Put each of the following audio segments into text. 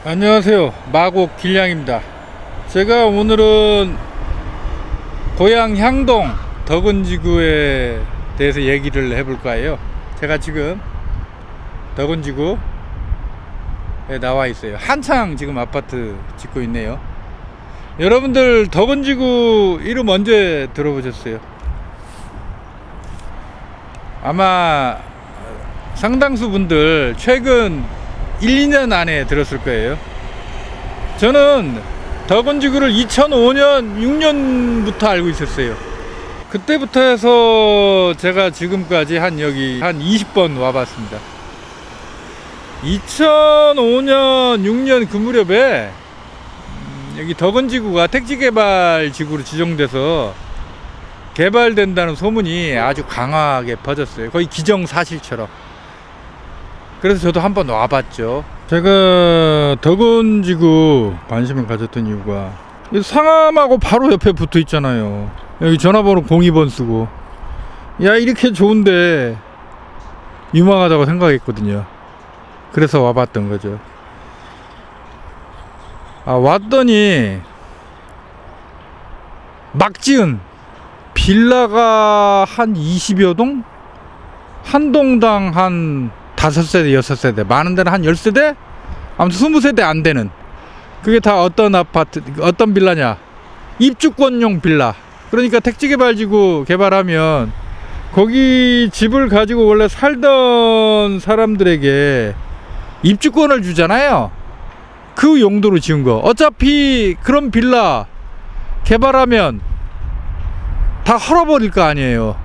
안녕하세요, 마곡 길냥입니다. 제가 오늘은 고향 향동 덕은지구에 대해서 얘기를 해볼까 해요. 제가 지금 덕은지구에 나와 있어요. 한창 지금 아파트 짓고 있네요. 여러분들 덕은지구 이름 언제 들어보셨어요? 아마 상당수 분들 최근 1, 2년 안에 들었을 거예요. 저는 덕은지구를 2005년, 6년부터 알고 있었어요. 그때부터 해서 제가 지금까지 여기 한 20번 와봤습니다. 2005년, 6년 그 무렵에 여기 덕은지구가 택지개발지구로 지정돼서 개발된다는 소문이 아주 강하게 퍼졌어요. 거의 기정사실처럼. 그래서 저도 한번 와봤죠. 제가 덕은지구 관심을 가졌던 이유가 상암하고 바로 옆에 붙어 있잖아요. 여기 전화번호 02번 쓰고, 야, 이렇게 좋은데 유망하다고 생각했거든요. 그래서 와봤던 거죠. 왔더니 막 지은 빌라가 한 20여 동? 한 동당 한 5세대, 6세대, 많은 데는 한 10세대? 아무튼 20세대 안 되는. 그게 다 어떤 아파트, 어떤 빌라냐? 입주권용 빌라. 그러니까 택지개발지구 개발하면 거기 집을 가지고 원래 살던 사람들에게 입주권을 주잖아요. 그 용도로 지은 거. 어차피 그런 빌라 개발하면 다 헐어버릴 거 아니에요.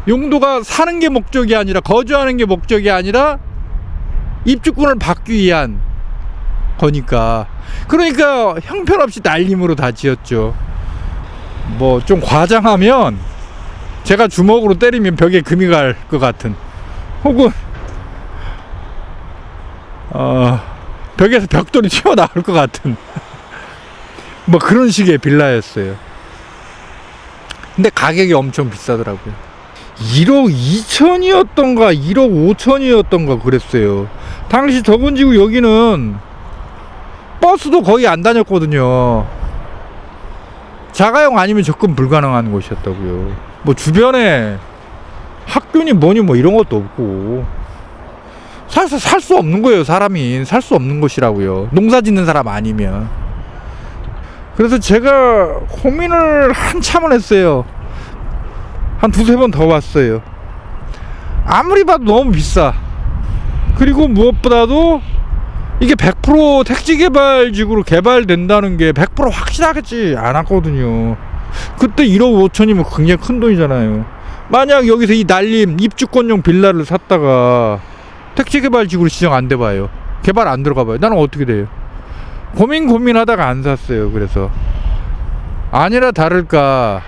용도가 사는 게 목적이 아니라, 거주하는 게 목적이 아니라 입주권을 받기 위한 거니까. 그러니까 형편없이 날림으로 다 지었죠. 뭐 좀 과장하면 제가 주먹으로 때리면 벽에 금이 갈 것 같은, 혹은 벽에서 벽돌이 튀어나올 것 같은 뭐 그런 식의 빌라였어요. 근데 가격이 엄청 비싸더라고요. 1억 2천이었던가 1억 5천이었던가 그랬어요. 당시 덕은지구 여기는 버스도 거의 안 다녔거든요. 자가용 아니면 접근 불가능한 곳이었다고요. 뭐 주변에 학교니 뭐니 뭐 이런 것도 없고 살 수 없는 거예요. 사람이 살 수 없는 곳이라고요. 농사 짓는 사람 아니면. 그래서 제가 고민을 한참을 했어요. 한 두세 번 더 왔어요. 아무리 봐도 너무 비싸. 그리고 무엇보다도 이게 100% 택지개발지구로 개발된다는 게 100% 확실하겠지 않았거든요. 그때 1억 5천이면 굉장히 큰 돈이잖아요. 만약 여기서 이 날림 입주권용 빌라를 샀다가 택지개발지구로 지정 안 돼봐요. 개발 안 들어가봐요. 나는 어떻게 돼요? 고민하다가 안 샀어요. 그래서 아니라 다를까,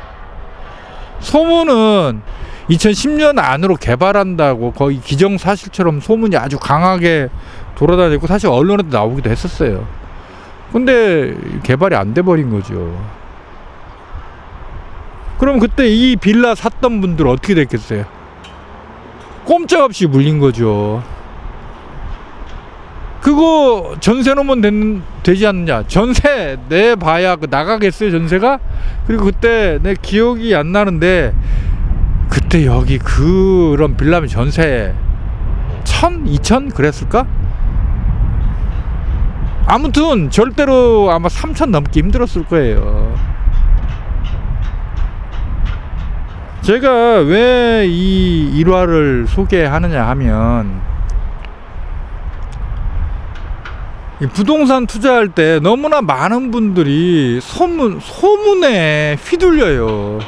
소문은 2010년 안으로 개발한다고 거의 기정사실처럼 소문이 아주 강하게 돌아다니고 사실 언론에도 나오기도 했었어요. 근데 개발이 안 돼버린 거죠. 그럼 그때 이 빌라 샀던 분들 어떻게 됐겠어요? 꼼짝없이 물린 거죠. 그거 전세 놓으면 되지 않느냐. 전세 내봐야 나가겠어요, 전세가? 그리고 그때 내 기억이 안 나는데, 그때 여기 그런 빌라면 전세 1,000? 2,000? 그랬을까? 아무튼 절대로 아마 3,000 넘기 힘들었을 거예요. 제가 왜 이 일화를 소개하느냐 하면, 부동산 투자할 때 너무나 많은 분들이 소문에 휘둘려요.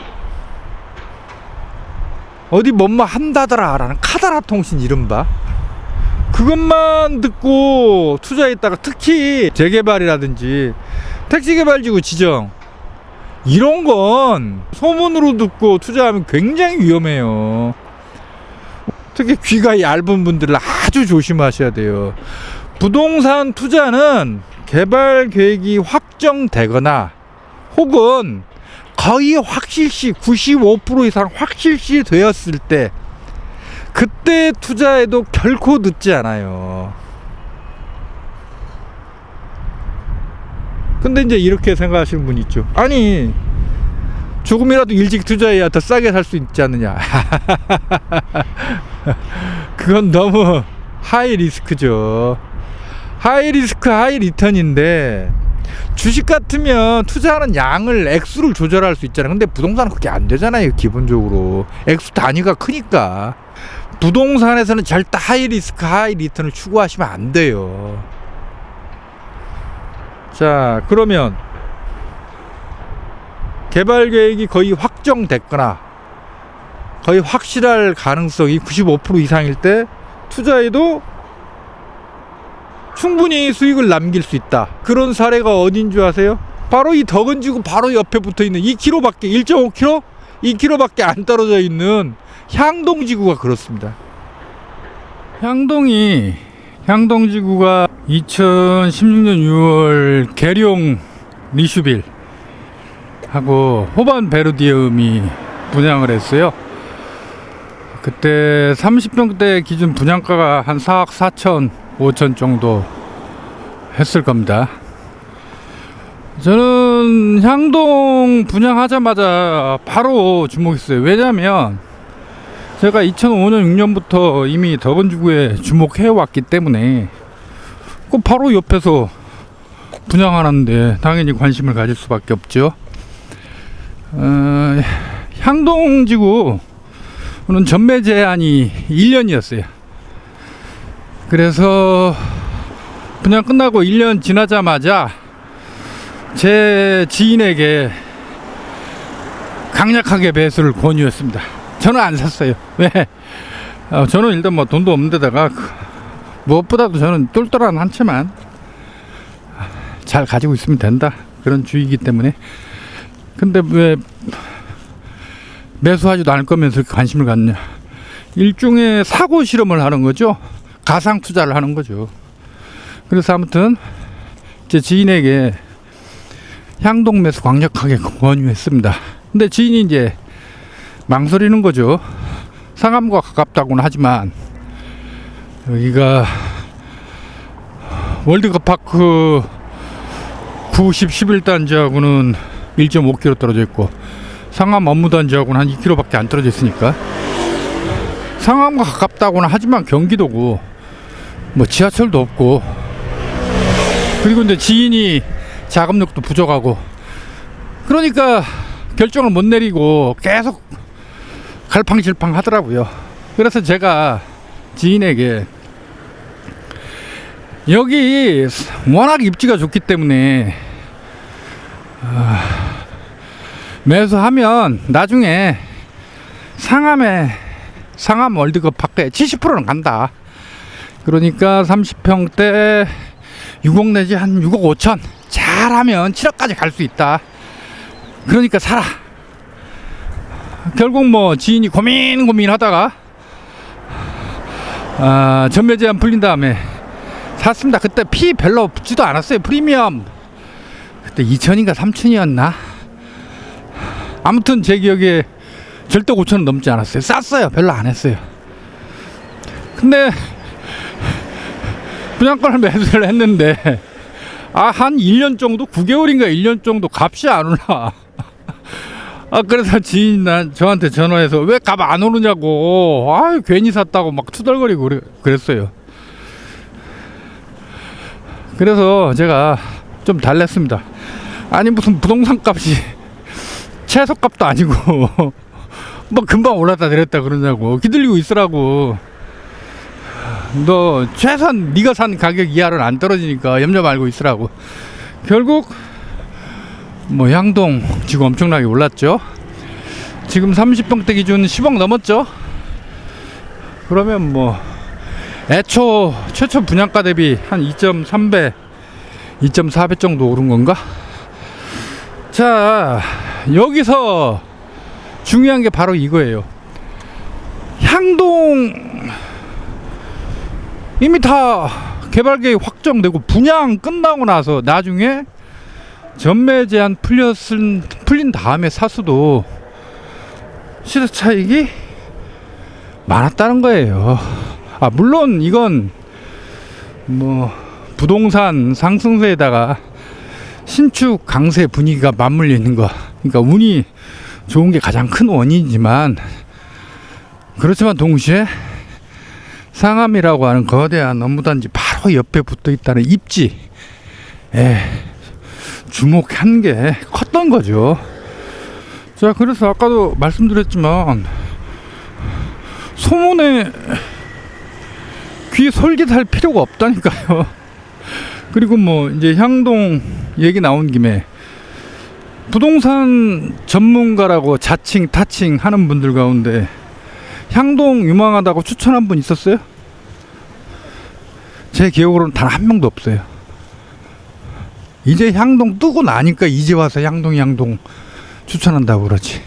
어디 뭐뭐 한다더라 라는 카더라 통신 이른바 그것만 듣고 투자했다가, 특히 재개발이라든지 택지개발지구 지정 이런 건 소문으로 듣고 투자하면 굉장히 위험해요. 특히 귀가 얇은 분들은 아주 조심하셔야 돼요. 부동산 투자는 개발 계획이 확정되거나 혹은 거의 확실시 95% 이상 확실시 되었을 때, 그때 투자해도 결코 늦지 않아요. 근데 이제 이렇게 생각하시는 분이 있죠. 아니 조금이라도 일찍 투자해야 더 싸게 살 수 있지 않느냐. 그건 너무 하이 리스크죠. 하이 리스크 하이 리턴인데, 주식 같으면 투자하는 양을 액수를 조절할 수 있잖아요. 근데 부동산은 그게 안 되잖아요. 기본적으로 액수 단위가 크니까. 부동산에서는 절대 하이 리스크 하이 리턴을 추구하시면 안 돼요. 자, 그러면 개발 계획이 거의 확정됐거나 거의 확실할 가능성이 95% 이상일 때 투자해도 충분히 수익을 남길 수 있다. 그런 사례가 어딘 줄 아세요? 바로 이 덕은지구 바로 옆에 붙어있는 2km밖에 1.5km? 2km밖에 안 떨어져 있는 향동지구가 그렇습니다. 향동지구가 2016년 6월 계룡 리슈빌 하고 호반 베르디움이 분양을 했어요. 그때 30평대 기준 분양가가 한 4억 4천 5천 정도 했을 겁니다. 저는 향동 분양하자마자 바로 주목했어요. 왜냐하면 제가 2005년 6년부터 이미 덕은지구에 주목해 왔기 때문에 그 바로 옆에서 분양하는데 당연히 관심을 가질 수밖에 없죠. 향동지구는 전매 제한이 1년이었어요. 그래서 분양 끝나고 1년 지나자마자 제 지인에게 강력하게 매수를 권유했습니다. 저는 안 샀어요. 왜? 저는 일단 뭐 돈도 없는 데다가 무엇보다도 저는 똘똘한 한 채만 잘 가지고 있으면 된다, 그런 주의이기 때문에. 근데 왜 매수하지도 않을 거면서 이렇게 관심을 갖냐. 일종의 사고 실험을 하는 거죠. 가상 투자를 하는 거죠. 그래서 아무튼 제 지인에게 향동 매수 강력하게 권유했습니다. 근데 지인이 이제 망설이는 거죠. 상암과 가깝다고는 하지만 여기가 월드컵 파크 90, 11단지하고는 1.5km 떨어져 있고 상암 업무단지하고는 한 2km밖에 안 떨어져 있으니까 상암과 가깝다고는 하지만 경기도고 뭐 지하철도 없고, 그리고 이제 지인이 자금력도 부족하고, 그러니까 결정을 못 내리고 계속 갈팡질팡 하더라고요. 그래서 제가 지인에게 여기 워낙 입지가 좋기 때문에 매수하면 나중에 상암 월드컵 파크에 70%는 간다. 그러니까 30평대 6억 내지 한 6억 5천 잘하면 7억까지 갈 수 있다. 그러니까 사라. 결국 뭐 지인이 고민하다가 전매 제한 풀린 다음에 샀습니다. 그때 피 별로 붙지도 않았어요. 프리미엄 그때 2천인가 3천이었나. 아무튼 제 기억에 절대 5천은 넘지 않았어요. 쌌어요. 별로 안 했어요. 근데 분양가를 매수를 했는데 한 1년 정도, 9개월인가 1년 정도 값이 안 올라. 그래서 지인 저한테 전화해서 왜 값 안 오르냐고, 괜히 샀다고 막 투덜거리고 그랬어요. 그래서 제가 좀 달랬습니다. 아니 무슨 부동산 값이 채소값도 아니고 뭐 금방 올랐다 내렸다 그러냐고, 기들리고 있으라고. 너 최소한 네가 산 가격 이하로는 안 떨어지니까 염려 말고 있으라고. 결국 뭐 향동 지금 엄청나게 올랐죠. 지금 30평대 기준 10억 넘었죠. 그러면 뭐 최초 분양가 대비 한 2.3배 2.4배 정도 오른 건가. 자, 여기서 중요한 게 바로 이거예요. 향동 이미 다 개발계획 확정되고 분양 끝나고 나서 나중에 전매 제한 풀린 다음에 사수도 시세 차익이 많았다는 거예요. 물론 이건 뭐 부동산 상승세에다가 신축 강세 분위기가 맞물려 있는 거. 그러니까 운이 좋은 게 가장 큰 원인이지만, 그렇지만 동시에 상암이라고 하는 거대한 업무단지 바로 옆에 붙어 있다는 입지에 주목한 게 컸던 거죠. 자, 그래서 아까도 말씀드렸지만 소문에 귀 솔깃할 필요가 없다니까요. 그리고 뭐 이제 향동 얘기 나온 김에 부동산 전문가라고 자칭 타칭 하는 분들 가운데 향동 유망하다고 추천한 분 있었어요? 제 기억으로는 단 한 명도 없어요. 이제 향동 뜨고 나니까 이제 와서 향동 추천한다고 그러지.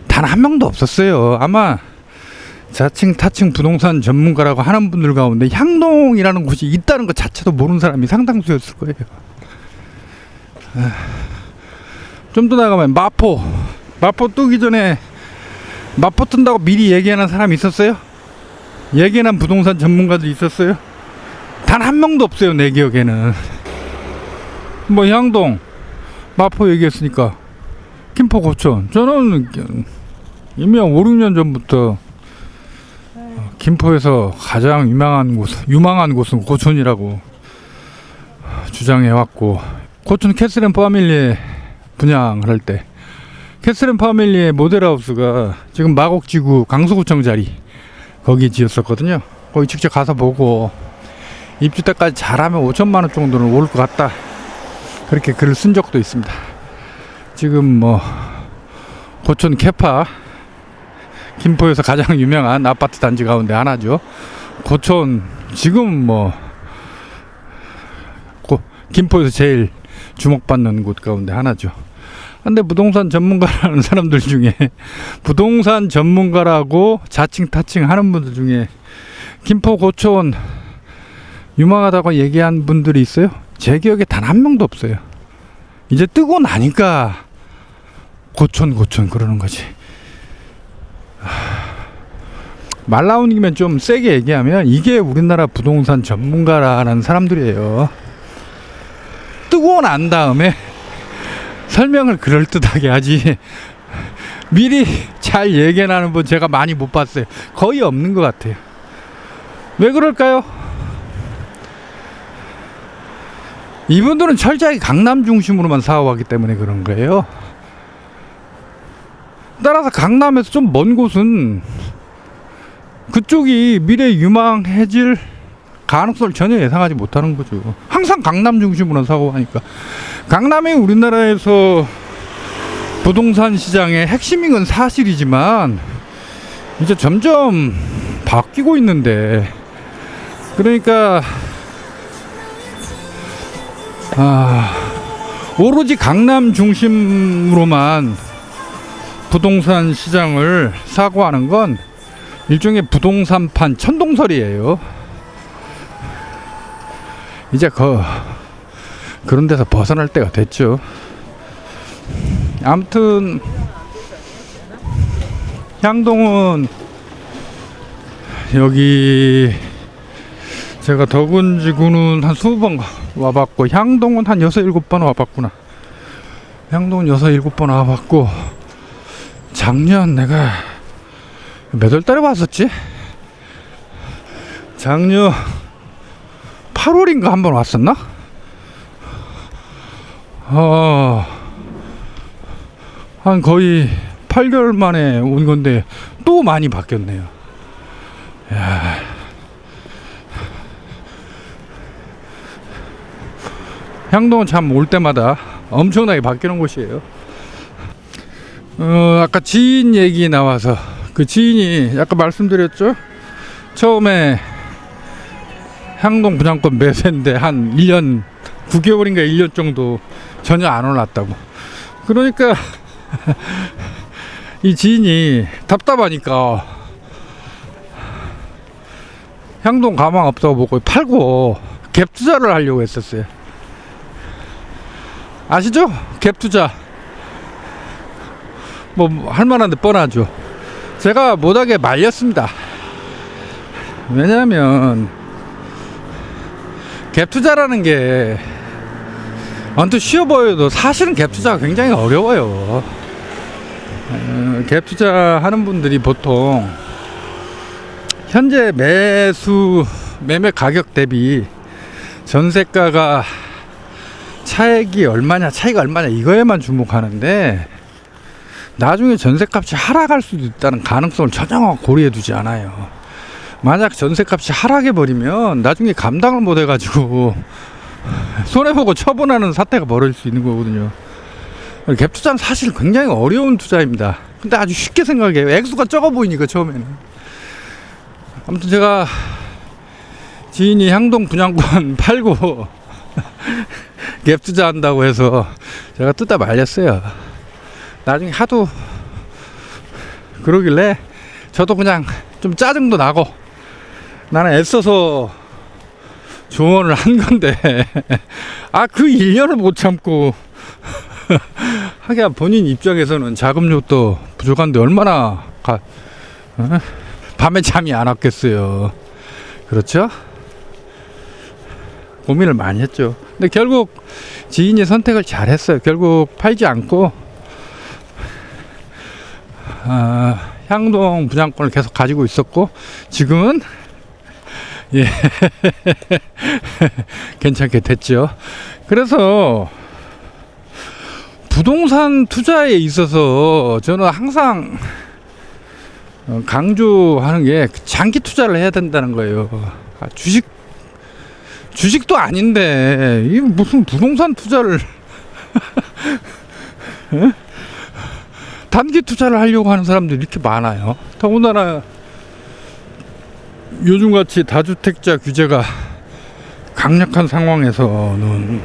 단 한 명도 없었어요. 아마 자칭 타칭 부동산 전문가라고 하는 분들 가운데 향동이라는 곳이 있다는 것 자체도 모르는 사람이 상당수였을 거예요. 좀 더 나가면 마포 뜨기 전에 마포 뜬다고 미리 얘기하는 사람이 있었어요? 얘기한 부동산 전문가들이 있었어요? 단 한 명도 없어요, 내 기억에는. 뭐 향동 마포 얘기했으니까 김포 고촌, 저는 이미 5, 6년 전부터 김포에서 가장 유망한 곳은 고촌이라고 주장해왔고, 고촌 캐슬앤 파밀리에 분양을 할 때 캐슬앤 파밀리의 모델하우스가 지금 마곡지구 강서구청 자리 거기 지었었거든요. 거기 직접 가서 보고 입주 때까지 잘하면 5천만 원 정도는 오를 것 같다, 그렇게 글을 쓴 적도 있습니다. 지금 뭐 고촌 캐파, 김포에서 가장 유명한 아파트 단지 가운데 하나죠. 고촌 지금 뭐 김포에서 제일 주목받는 곳 가운데 하나죠. 근데 부동산 전문가라는 사람들 중에, 부동산 전문가라고 자칭 타칭 하는 분들 중에 김포 고촌 유망하다고 얘기한 분들이 있어요? 제 기억에 단 한 명도 없어요. 이제 뜨고 나니까 고촌 그러는 거지. 말 나오는 김에 좀 세게 얘기하면 이게 우리나라 부동산 전문가라는 사람들이에요. 뜨고 난 다음에 설명을 그럴듯하게 하지 미리 잘 얘기하는 분 제가 많이 못 봤어요. 거의 없는 것 같아요. 왜 그럴까요? 이분들은 철저하게 강남 중심으로만 사업하기 때문에 그런 거예요. 따라서 강남에서 좀 먼 곳은 그쪽이 미래에 유망해질 가능성을 전혀 예상하지 못하는 거죠. 항상 강남 중심으로 사고하니까. 강남이 우리나라에서 부동산 시장의 핵심인 건 사실이지만 이제 점점 바뀌고 있는데, 그러니까 오로지 강남 중심으로만 부동산 시장을 사고하는 건 일종의 부동산판 천동설이에요. 이제 그런 데서 벗어날 때가 됐죠. 아무튼 향동은 여기 제가 덕운지구는 한 20번 와봤고, 향동은 한 6, 7번 와봤구나. 향동은 6, 7번 와봤고, 작년 내가 몇 월 달에 왔었지? 작년 8월인가 한번 왔었나? 한 거의 8개월 만에 온 건데 또 많이 바뀌었네요. 야. 향동은 참 올 때마다 엄청나게 바뀌는 곳이에요. 아까 지인 얘기 나와서, 그 지인이 아까 말씀드렸죠? 처음에 향동 분양권 매수했는데 한 1년 9개월인가 1년 정도 전혀 안 올랐다고. 그러니까 이 지인이 답답하니까 향동 가망 없다고 보고 팔고 갭 투자를 하려고 했었어요. 아시죠? 갭 투자 뭐 할만한데 뻔하죠. 제가 못하게 말렸습니다. 왜냐하면 갭 투자라는 게 언뜻 쉬워 보여도 사실은 갭 투자가 굉장히 어려워요. 갭 투자하는 분들이 보통 현재 매매 가격 대비 전세가가 차이가 얼마냐 이거에만 주목하는데, 나중에 전세값이 하락할 수도 있다는 가능성을 전혀 고려해 두지 않아요. 만약 전세값이 하락해 버리면 나중에 감당을 못 해가지고 손해보고 처분하는 사태가 벌어질 수 있는 거거든요. 갭 투자는 사실 굉장히 어려운 투자입니다. 근데 아주 쉽게 생각해요. 액수가 적어 보이니까 처음에는. 아무튼 제가 지인이 향동 분양권 팔고 갭 투자한다고 해서 제가 뜯다 말렸어요. 나중에 하도 그러길래 저도 그냥 좀 짜증도 나고, 나는 애써서 조언을 한 건데 그 1년을 못 참고 하기야 본인 입장에서는 자금력도 부족한데 얼마나 밤에 잠이 안 왔겠어요. 그렇죠? 고민을 많이 했죠. 근데 결국 지인이 선택을 잘 했어요. 결국 팔지 않고 향동 분양권을 계속 가지고 있었고, 지금은 괜찮게 됐죠. 그래서 부동산 투자에 있어서 저는 항상 강조하는 게 장기 투자를 해야 된다는 거예요. 주식도 아닌데 이 무슨 부동산 투자를 단기 투자를 하려고 하는 사람들이 이렇게 많아요. 더군다나 요즘같이 다주택자 규제가 강력한 상황에서는,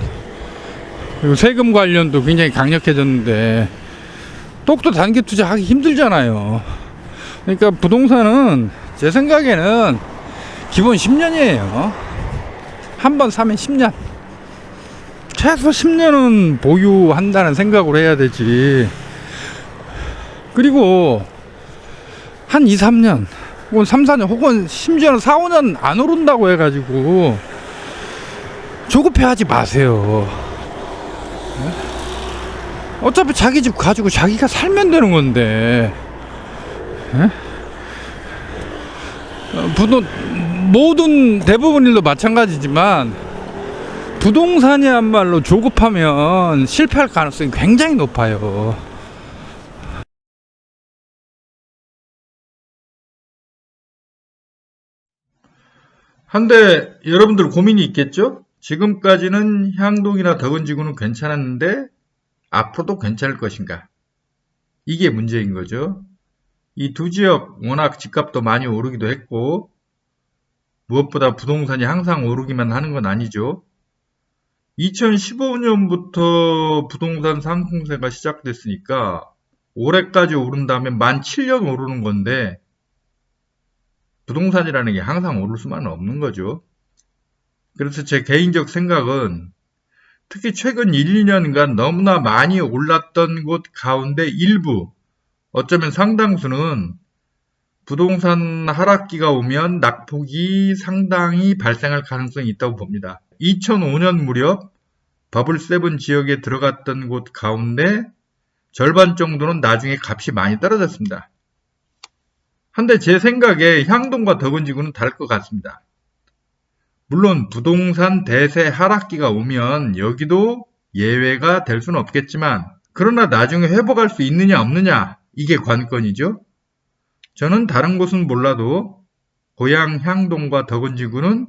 그리고 세금 관련도 굉장히 강력해졌는데 똑도 단기 투자하기 힘들잖아요. 그러니까 부동산은 제 생각에는 기본 10년이에요. 한번 사면 10년, 최소 10년은 보유한다는 생각으로 해야 되지. 그리고 한 2, 3년 혹은 3, 4년 혹은 심지어는 4, 5년 안 오른다고 해가지고 조급해하지 마세요. 어차피 자기 집 가지고 자기가 살면 되는 건데, 모든 대부분 일도 마찬가지지만 부동산이야말로 조급하면 실패할 가능성이 굉장히 높아요. 한데 여러분들 고민이 있겠죠? 지금까지는 향동이나 덕원지구는 괜찮았는데 앞으로도 괜찮을 것인가? 이게 문제인 거죠. 이 두 지역 워낙 집값도 많이 오르기도 했고, 무엇보다 부동산이 항상 오르기만 하는 건 아니죠. 2015년부터 부동산 상승세가 시작됐으니까 올해까지 오른다면 만 7년 오르는 건데, 부동산이라는 게 항상 오를 수만은 없는 거죠. 그래서 제 개인적 생각은 특히 최근 1, 2년간 너무나 많이 올랐던 곳 가운데 일부, 어쩌면 상당수는 부동산 하락기가 오면 낙폭이 상당히 발생할 가능성이 있다고 봅니다. 2005년 무렵 버블7 지역에 들어갔던 곳 가운데 절반 정도는 나중에 값이 많이 떨어졌습니다. 한데 제 생각에 향동과 덕원지구는 다를 것 같습니다. 물론 부동산 대세 하락기가 오면 여기도 예외가 될 수는 없겠지만, 그러나 나중에 회복할 수 있느냐 없느냐, 이게 관건이죠. 저는 다른 곳은 몰라도 고향 향동과 덕원지구는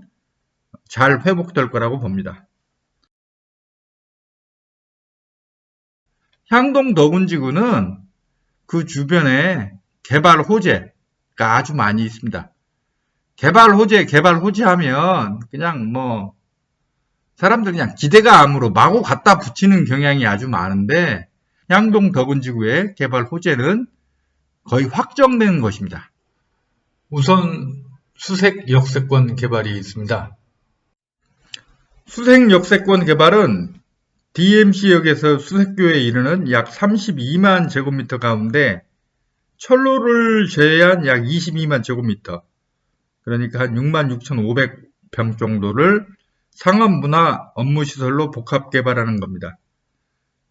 잘 회복될 거라고 봅니다. 향동 덕원지구는 그 주변에 개발 호재가 아주 많이 있습니다. 개발 호재 하면 그냥 사람들 그냥 기대감으로 마구 갖다 붙이는 경향이 아주 많은데, 향동 덕원지구의 개발 호재는 거의 확정된 것입니다. 우선 수색 역세권 개발이 있습니다. 수색 역세권 개발은 DMC역에서 수색교에 이르는 약 32만 제곱미터 가운데 철로를 제외한 약 22만 제곱미터, 그러니까 한 66,500평 정도를 상업문화 업무시설로 복합 개발하는 겁니다.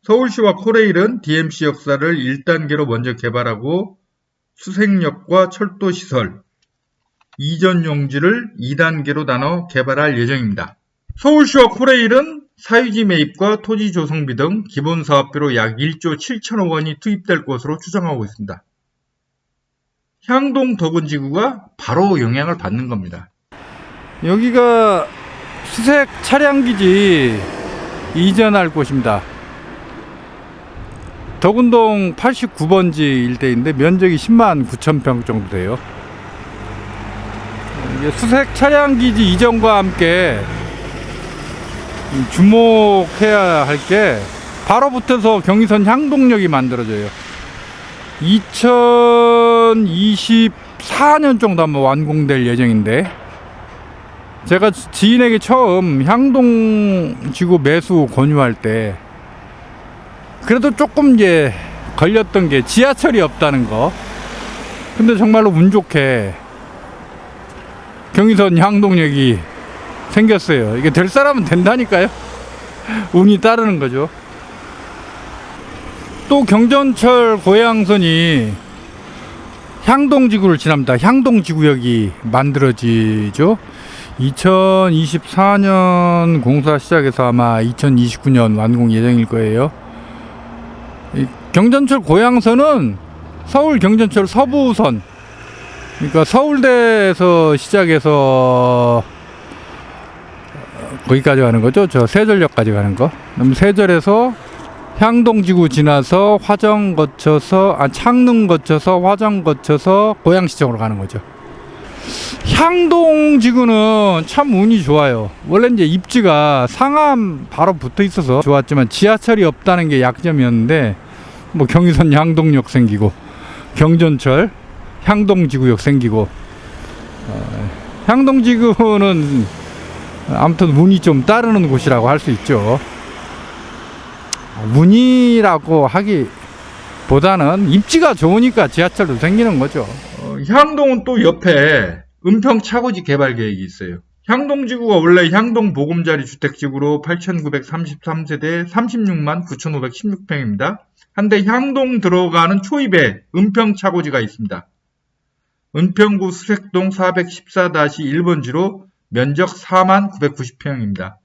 서울시와 코레일은 DMC 역사를 1단계로 먼저 개발하고 수색역과 철도시설, 이전 용지를 2단계로 나눠 개발할 예정입니다. 서울시와 코레일은 사유지 매입과 토지 조성비 등 기본 사업비로 약 1조 7천억 원이 투입될 것으로 추정하고 있습니다. 향동 덕은지구가 바로 영향을 받는 겁니다. 여기가 수색 차량기지 이전할 곳입니다. 덕은동 89번지 일대인데 면적이 10만 9천 평 정도 돼요. 수색 차량기지 이전과 함께 주목해야 할 게 바로 붙어서 경의선 향동역이 만들어져요. 2024년 정도 아마 완공될 예정인데, 제가 지인에게 처음 향동지구 매수 권유할 때 그래도 조금 이제 걸렸던 게 지하철이 없다는 거. 근데 정말로 운 좋게 경의선 향동역이 생겼어요. 이게 될 사람은 된다니까요. 운이 따르는 거죠. 또 경전철 고양선이 향동지구를 지납니다. 향동지구역이 만들어지죠. 2024년 공사 시작해서 아마 2029년 완공 예정일 거예요. 경전철 고양선은 서울 경전철 서부선, 그러니까 서울대에서 시작해서 거기까지 가는 거죠. 저 세절역까지 가는 거. 그럼 세절에서 향동지구 지나서 화정 거쳐서 창릉 거쳐서 화정 거쳐서 고양시 쪽으로 가는 거죠. 향동지구는 참 운이 좋아요. 원래 이제 입지가 상암 바로 붙어 있어서 좋았지만 지하철이 없다는 게 약점이었는데, 뭐 경의선 향동역 생기고 경전철 향동지구역 생기고, 향동지구는 아무튼 운이 좀 따르는 곳이라고 할 수 있죠. 운이라고 하기보다는 입지가 좋으니까 지하철도 생기는 거죠. 향동은 또 옆에 은평 차고지 개발 계획이 있어요. 향동지구가 원래 향동 보금자리 주택지구로 8,933세대 36만 9,516평입니다. 한데 향동 들어가는 초입에 은평 차고지가 있습니다. 은평구 수색동 414-1번지로 면적 4만 990평입니다.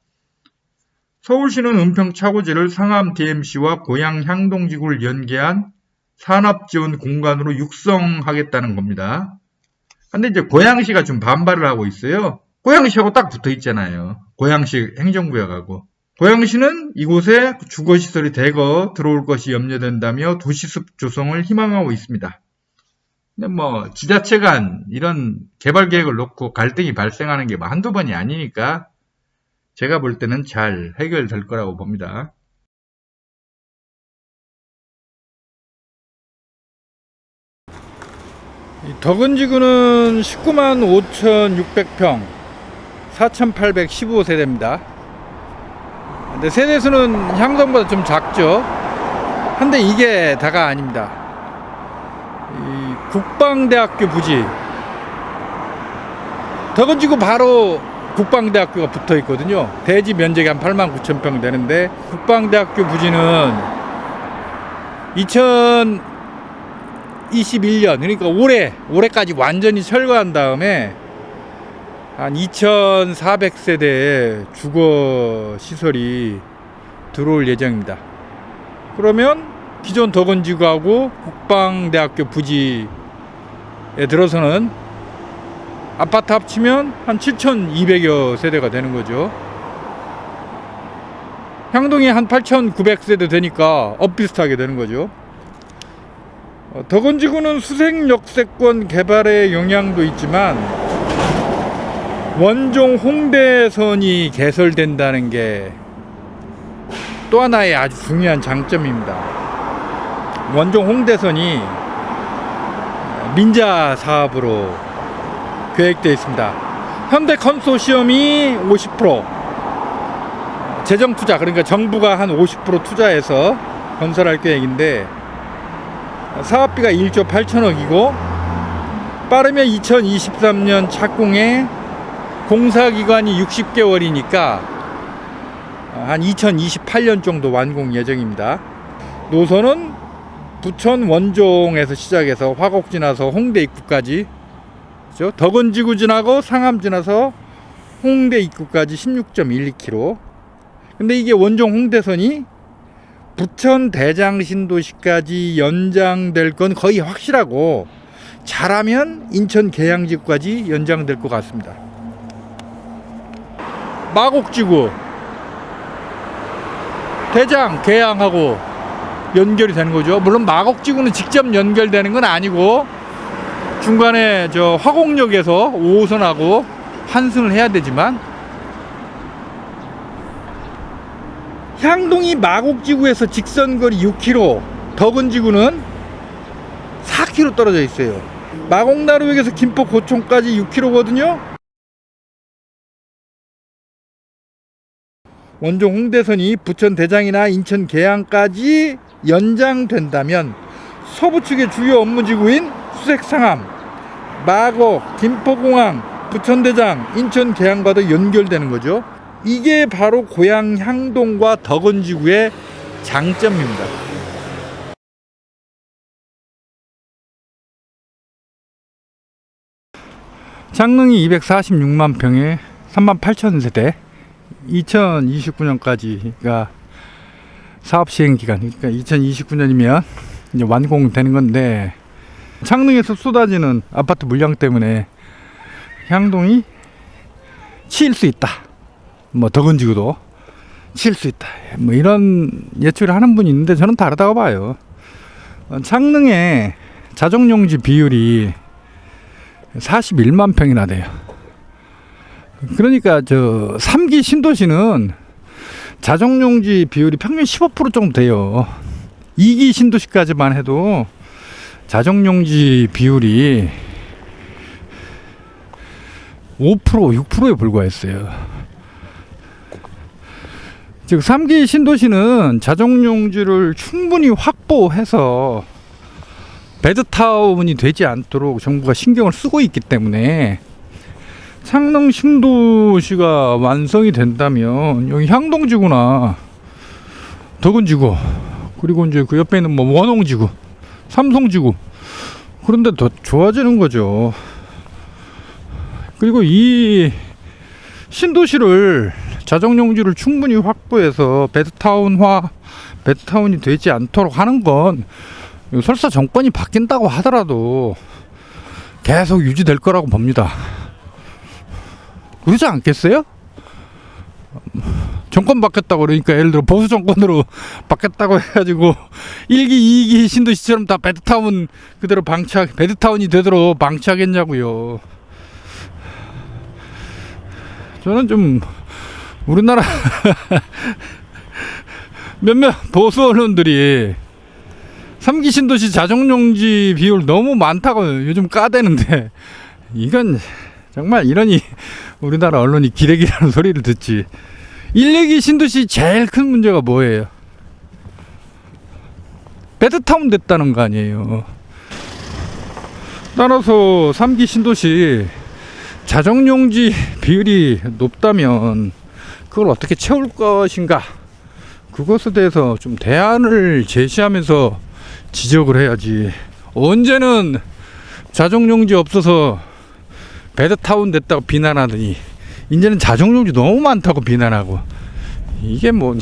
서울시는 은평 차고지를 상암 DMC와 고양 향동지구를 연계한 산업지원 공간으로 육성하겠다는 겁니다. 근데 이제 고양시가 좀 반발을 하고 있어요. 고양시하고 딱 붙어 있잖아요. 고양시 행정구역하고. 고양시는 이곳에 주거시설이 대거 들어올 것이 염려된다며 도시숲 조성을 희망하고 있습니다. 근데 뭐 지자체 간 이런 개발 계획을 놓고 갈등이 발생하는 게 뭐 한두 번이 아니니까 제가 볼 때는 잘 해결될 거라고 봅니다. 덕은지구는 19만 5,600평 4,815세대입니다. 근데 세대수는 향동보다 좀 작죠. 근데 이게 다가 아닙니다. 이 국방대학교 부지, 덕은지구 바로 국방대학교가 붙어 있거든요. 대지 면적이 한 8만 9천 평 되는데, 국방대학교 부지는 2021년, 그러니까 올해까지 완전히 철거한 다음에 한 2,400세대의 주거 시설이 들어올 예정입니다. 그러면 기존 덕은지구하고 국방대학교 부지에 들어서는 아파트 합치면 한 7,200여 세대가 되는 거죠. 향동이 한 8,900세대 되니까 엇비슷하게 되는 거죠. 덕은지구는 수색역세권 개발의 영향도 있지만 원종 홍대선이 개설된다는 게 또 하나의 아주 중요한 장점입니다. 원종 홍대선이 민자 사업으로 계획되어 있습니다. 현대 컨소시엄이 50%, 재정 투자, 그러니까 정부가 한 50% 투자해서 건설할 계획인데, 사업비가 1조 8천억이고 빠르면 2023년 착공에 공사 기간이 60개월이니까 한 2028년 정도 완공 예정입니다. 노선은 부천 원종에서 시작해서 화곡 지나서 홍대 입구까지, 그렇죠? 덕원지구 지나고 상암 지나서 홍대 입구까지 16.12km. 근데 이게 원종 홍대선이 부천 대장 신도시까지 연장될 건 거의 확실하고, 잘하면 인천 계양지구까지 연장될 것 같습니다. 마곡지구 대장 계양하고 연결이 되는 거죠. 물론 마곡지구는 직접 연결되는 건 아니고 중간에 저 화곡역에서 5호선하고 환승을 해야 되지만, 향동이 마곡지구에서 직선거리 6km, 덕은지구는 4km 떨어져 있어요. 마곡나루역에서 김포 고촌까지 6km거든요. 원종 홍대선이 부천 대장이나 인천 계양까지 연장된다면 서부 측의 주요 업무지구인 수색 상암, 마곡, 김포공항, 부천 대장, 인천 계양과도 연결되는 거죠. 이게 바로 고양 향동과 덕원지구의 장점입니다. 창릉이 246만 평에 38,000세대, 2029년까지가 사업 시행 기간, 그러니까 2029년이면 이제 완공되는 건데, 창릉에서 쏟아지는 아파트 물량 때문에 향동이 치일 수 있다, 뭐 덕은지구도 치일 수 있다, 뭐 이런 예측을 하는 분이 있는데 저는 다르다고 봐요. 창릉의 자정용지 비율이 41만 평이나 돼요. 그러니까 저 3기 신도시는 자정용지 비율이 평균 15% 정도 돼요. 2기 신도시까지만 해도 자정용지 비율이 5%, 6%에 불과했어요. 즉 3기 신도시는 자정용지를 충분히 확보해서 배드타운이 되지 않도록 정부가 신경을 쓰고 있기 때문에, 창릉 신도시가 완성이 된다면 여기 향동지구나 덕은지구, 그리고 이제 그 옆에 있는 뭐 원홍지구, 삼송지구, 그런데 더 좋아지는 거죠. 그리고 이 신도시를 자정용지를 충분히 확보해서 배드타운이 되지 않도록 하는 건 설사 정권이 바뀐다고 하더라도 계속 유지될 거라고 봅니다. 그러지 않겠어요? 정권 바뀌었다고 그러니까, 예를 들어 보수 정권으로 바뀌었다고 해가지고 1기, 2기 신도시처럼 다 배드타운 그대로 배드타운이 되도록 방치하겠냐고요. 저는 좀 우리나라 몇몇 보수 언론들이 3기 신도시 자정용지 비율 너무 많다고 요즘 까대는데, 이건 정말 이러니 우리나라 언론이 기레기라는 소리를 듣지. 1, 2기 신도시 제일 큰 문제가 뭐예요? 배드타운 됐다는 거 아니에요. 따라서 3기 신도시 자정용지 비율이 높다면 그걸 어떻게 채울 것인가, 그것에 대해서 좀 대안을 제시하면서 지적을 해야지. 언제는 자정용지 없어서 배드타운 됐다고 비난하더니 이제는 자정용지 너무 많다고 비난하고, 이게 뭐